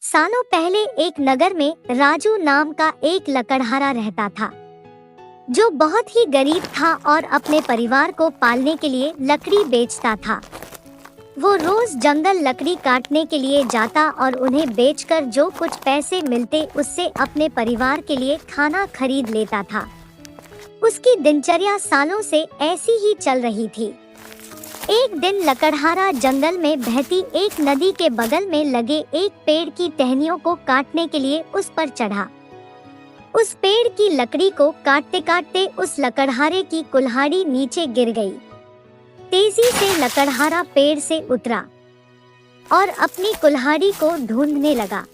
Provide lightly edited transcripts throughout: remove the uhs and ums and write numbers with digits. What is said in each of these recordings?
सालों पहले एक नगर में राजू नाम का एक लकड़हारा रहता था, जो बहुत ही गरीब था और अपने परिवार को पालने के लिए लकड़ी बेचता था। वो रोज जंगल लकड़ी काटने के लिए जाता और उन्हें बेचकर जो कुछ पैसे मिलते उससे अपने परिवार के लिए खाना खरीद लेता था। उसकी दिनचर्या सालों से ऐसी ही चल रही थी। एक दिन लकड़हारा जंगल में बहती एक नदी के बगल में लगे एक पेड़ की टहनियों को काटने के लिए उस पर चढ़ा। उस पेड़ की लकड़ी को काटते काटते उस लकड़हारे की कुल्हाड़ी नीचे गिर गई। तेजी से लकड़हारा पेड़ से उतरा और अपनी कुल्हाड़ी को ढूंढने लगा।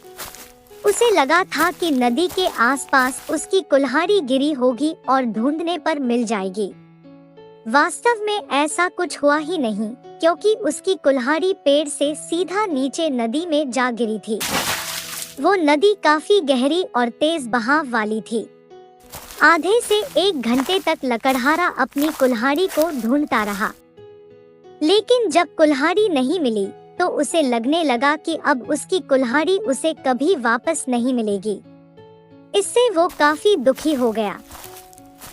उसे लगा था कि नदी के आसपास उसकी कुल्हाड़ी गिरी होगी और ढूंढने पर मिल जाएगी। वास्तव में ऐसा कुछ हुआ ही नहीं, क्योंकि उसकी कुल्हाड़ी पेड़ से सीधा नीचे नदी में जा गिरी थी। वो नदी काफी गहरी और तेज बहाव वाली थी। आधे से 1 घंटे तक लकड़हारा अपनी कुल्हाड़ी को ढूंढता रहा, लेकिन जब कुल्हाड़ी नहीं मिली तो उसे लगने लगा कि अब उसकी कुल्हाड़ी उसे कभी वापस नहीं मिलेगी। इससे वो काफी दुखी हो गया।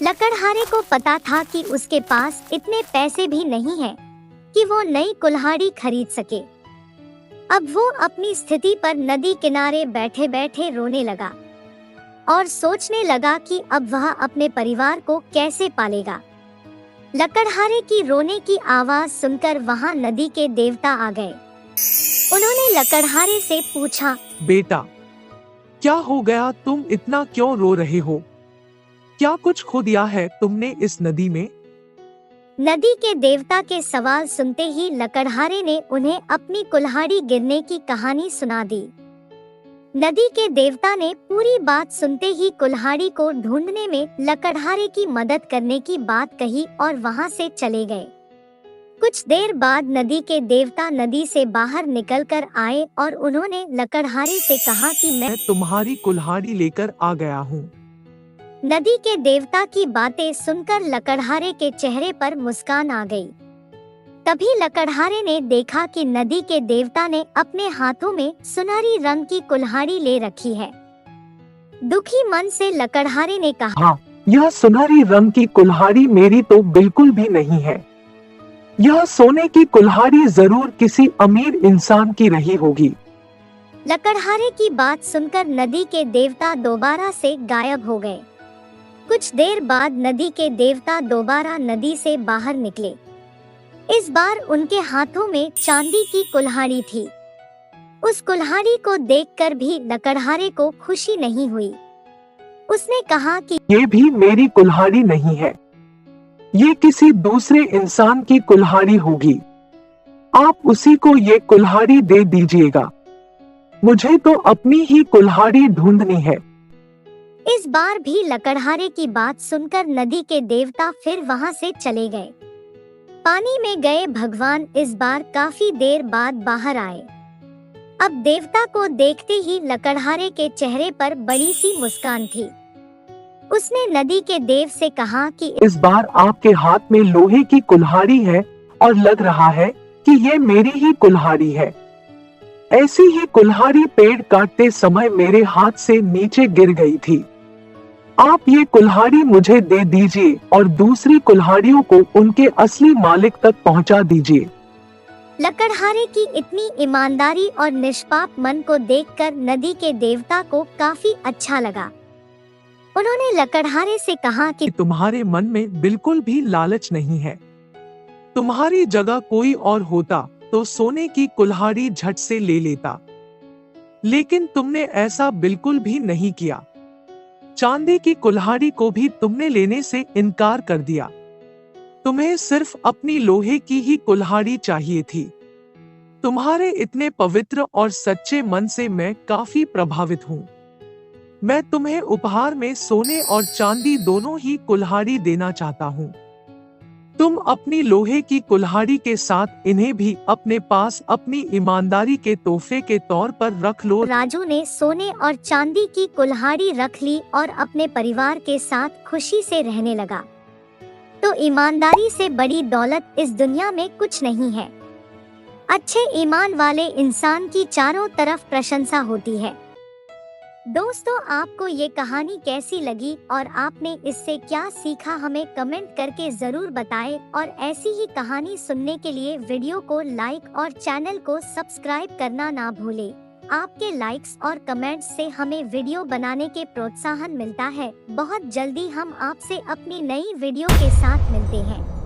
लकड़हारे को पता था कि उसके पास इतने पैसे भी नहीं हैं कि वो नई कुल्हाड़ी खरीद सके। अब वो अपनी स्थिति पर नदी किनारे बैठे बैठे रोने लगा और सोचने लगा कि अब वह अपने परिवार को कैसे पालेगा। लकड़हारे की रोने की आवाज सुनकर वहां नदी के देवता आ गए। उन्होंने लकड़हारे से पूछा, बेटा, क्या हो गया? तुम इतना क्यों रो रहे हो? क्या कुछ खो दिया है तुमने इस नदी में? नदी के देवता के सवाल सुनते ही लकड़हारे ने उन्हें अपनी कुल्हाड़ी गिरने की कहानी सुना दी। नदी के देवता ने पूरी बात सुनते ही कुल्हाड़ी को ढूंढने में लकड़हारे की मदद करने की बात कही और वहां से चले गए। कुछ देर बाद नदी के देवता नदी से बाहर निकलकर आए और उन्होंने लकड़हारे से कहा कि मैं तुम्हारी कुल्हाड़ी लेकर आ गया हूँ। नदी के देवता की बातें सुनकर लकड़हारे के चेहरे पर मुस्कान आ गई। तभी लकड़हारे ने देखा कि नदी के देवता ने अपने हाथों में सुनहरी रंग की कुल्हाड़ी ले रखी है। दुखी मन से लकड़हारे ने कहा, हाँ, यह सुनहरी रंग की कुल्हाड़ी मेरी तो बिल्कुल भी नहीं है। यह सोने की कुल्हाड़ी जरूर किसी अमीर इंसान की रही होगी। लकड़हारे की बात सुनकर नदी के देवता दोबारा से गायब हो गए। कुछ देर बाद नदी के देवता दोबारा नदी से बाहर निकले। इस बार उनके हाथों में चांदी की कुल्हाड़ी थी। उस कुल्हाड़ी को देखकर भी लकड़हारे को खुशी नहीं हुई। उसने कहा कि ये भी मेरी कुल्हाड़ी नहीं है, ये किसी दूसरे इंसान की कुल्हाड़ी होगी। आप उसी को ये कुल्हाड़ी दे दीजिएगा। मुझे तो अपनी ही कुल्हाड़ी ढूंढनी है। इस बार भी लकड़हारे की बात सुनकर नदी के देवता फिर वहां से चले गए। पानी में गए भगवान इस बार काफी देर बाद बाहर आए। अब देवता को देखते ही लकड़हारे के चेहरे पर बड़ी सी मुस्कान थी। उसने नदी के देव से कहा कि इस बार आपके हाथ में लोहे की कुल्हाड़ी है और लग रहा है कि ये मेरी ही कुल्हाड़ी है। ऐसी ही कुल्हाड़ी पेड़ काटते समय मेरे हाथ से नीचे गिर गई थी। आप ये कुल्हाड़ी मुझे दे दीजिए और दूसरी कुल्हाड़ियों को उनके असली मालिक तक पहुंचा दीजिए। लकड़हारे की इतनी ईमानदारी और निष्पाप मन को देखकर नदी के देवता को काफी अच्छा लगा। उन्होंने लकड़हारे से कहा कि तुम्हारे मन में बिल्कुल भी लालच नहीं है। तुम्हारी जगह कोई और होता तो सोने की कुल्हाड़ी झट से ले लेता, लेकिन तुमने ऐसा बिल्कुल भी नहीं किया। चांदी की कुल्हाड़ी को भी तुमने लेने से इनकार कर दिया। तुम्हें सिर्फ अपनी लोहे की ही कुल्हाड़ी चाहिए थी। तुम्हारे इतने पवित्र और सच्चे मन से मैं काफी प्रभावित हूँ। मैं तुम्हें उपहार में सोने और चांदी दोनों ही कुल्हाड़ी देना चाहता हूँ। तुम अपनी लोहे की कुल्हाड़ी के साथ इन्हें भी अपने पास अपनी ईमानदारी के तोहफे के तौर पर रख लो। राजू ने सोने और चांदी की कुल्हाड़ी रख ली और अपने परिवार के साथ खुशी से रहने लगा। तो ईमानदारी से बड़ी दौलत इस दुनिया में कुछ नहीं है। अच्छे ईमान वाले इंसान की चारों तरफ प्रशंसा होती है। दोस्तों, आपको ये कहानी कैसी लगी और आपने इससे क्या सीखा, हमें कमेंट करके जरूर बताएं। और ऐसी ही कहानी सुनने के लिए वीडियो को लाइक और चैनल को सब्सक्राइब करना ना भूलें। आपके लाइक्स और कमेंट्स से हमें वीडियो बनाने के प्रोत्साहन मिलता है। बहुत जल्दी हम आपसे अपनी नई वीडियो के साथ मिलते हैं।